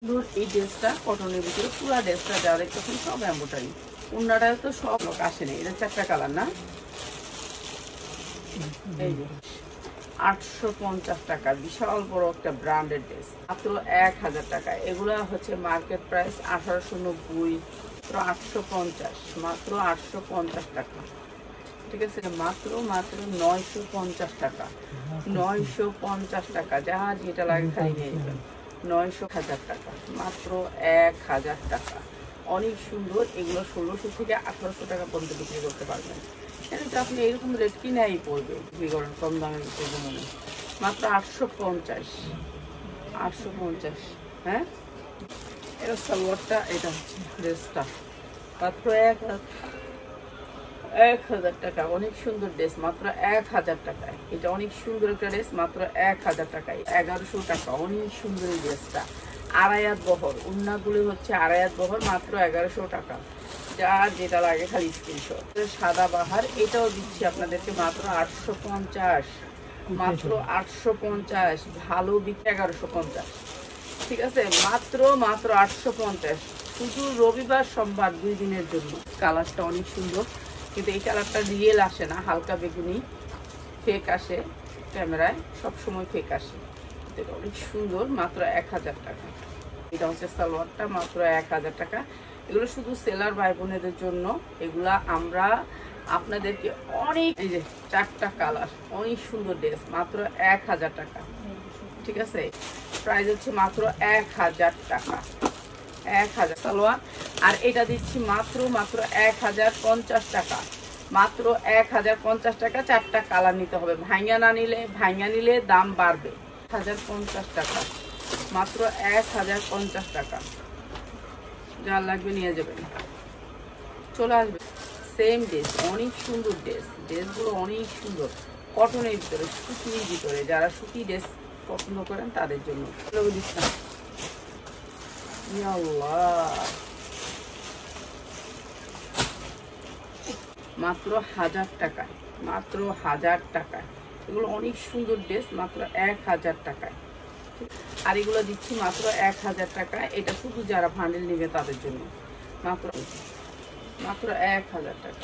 এই ড্রেসটা কটনের ভিতরে পুরো ড্রেসটা যা দেখতেছেন সব এমব্রয়ডারি। ওন্নাটা তো সব লোক আসেনি, এটা 4টা কালার না। এই যে 850 টাকা, বিশাল বড় একটা ব্র্যান্ডেড ড্রেস, মাত্র 1000 টাকা। এগুলা হচ্ছে মার্কেট প্রাইস 1890, 850, মাত্র 850 টাকা। ঠিক আছে, মাত্র 950 টাকা, 950 টাকা। যা যেটা লাগে খালি নিয়ে যাবেন। 900 টাকা, মাত্র 1000 টাকা। অনেক সুন্দর। এগুলো 1600 থেকে 1800 টাকা পর্যন্ত বিক্রি করতে পারবেন। কিন্তু আপনি এরকম রেট কিনাই পড়বে, বিক্রি করেন কম দামে করবো মনে। মাত্র 850, 850। হ্যাঁ, এটা সালোয়ারটা, এটা হচ্ছে ড্রেসটা, মাত্র 1000 টাকা। অনেক সুন্দর ড্রেস, মাত্র 1000 টাকায়। এটা অনেক সুন্দর একটা ড্রেস, মাত্র 1000 টাকায়। 1100 টাকা। অনেক সুন্দর এই ড্রেসটা, আড়াইয়াত বহর। উন্নাগুলি হচ্ছে আড়াইয়াত বহর, মাত্র 1100 টাকা। যার যেটা লাগে খালি স্ক্রিনশট। সাদা বাহার, এটাও দিচ্ছি আপনাদেরকে মাত্র 850, মাত্র 850। ভালো বিক্রি 1150। ঠিক আছে, মাত্র 850। শুধু রবিবার সোমবার 2 দিনের জন্য। কালারটা অনেক সুন্দর, কিন্তু এই কালারটা রিয়েল আসে না, হালকা বেগুনি, ফেক আসে ক্যামেরায়, সবসময় ফেক আসে। এটা অনেক সুন্দর, মাত্র 1000 টাকা। এটা হচ্ছে সালোয়ারটা, মাত্র 1000 টাকা। এগুলো শুধু সেলার ভাই বোনেদের জন্য। এগুলা আমরা আপনাদেরকে অনেক, এই যে 4টা কালার, অনেক সুন্দর ড্রেস, মাত্র 1000 টাকা। ঠিক আছে, প্রাইস হচ্ছে মাত্র 1000 টাকা, 1000 সালোয়ার। আর এটা দিচ্ছি মাত্র 1050 টাকা, মাত্র 1050 টাকা। 4টা কালার নিতে হবে, ভাঙা নিলে দাম বাড়বে। 1050 টাকা, মাত্র 1050 টাকা। যার লাগবে নিয়ে যাবেন, চলে আসবে। সেম ড্রেস, অনেক সুন্দর ড্রেস। ড্রেসগুলো অনেক সুন্দর, কটনের ভিতরে, সুতির ভিতরে। যারা সুতি ড্রেস পছন্দ করেন তাদের জন্য। মাত্র 1000 টাকায়, মাত্র 1000 টাকায়। এগুলো অনেক সুন্দর ড্রেস, মাত্র 1000 টাকায়। আর এগুলো দিচ্ছি মাত্র 1000 টাকা। এটা শুধু যারা ভান্ডেল নেবে তাদের জন্য, মাত্র 1000 টাকা।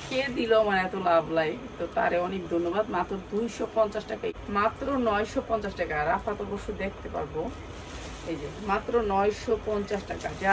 কে দিল আমার এত লাভ লাই, তো তারে অনেক ধন্যবাদ। মাত্র 250 টাকায়, মাত্র 950 টাকা। রাফাত অবশ্য দেখতে পারবো, এই যে মাত্র 950 টাকা। যা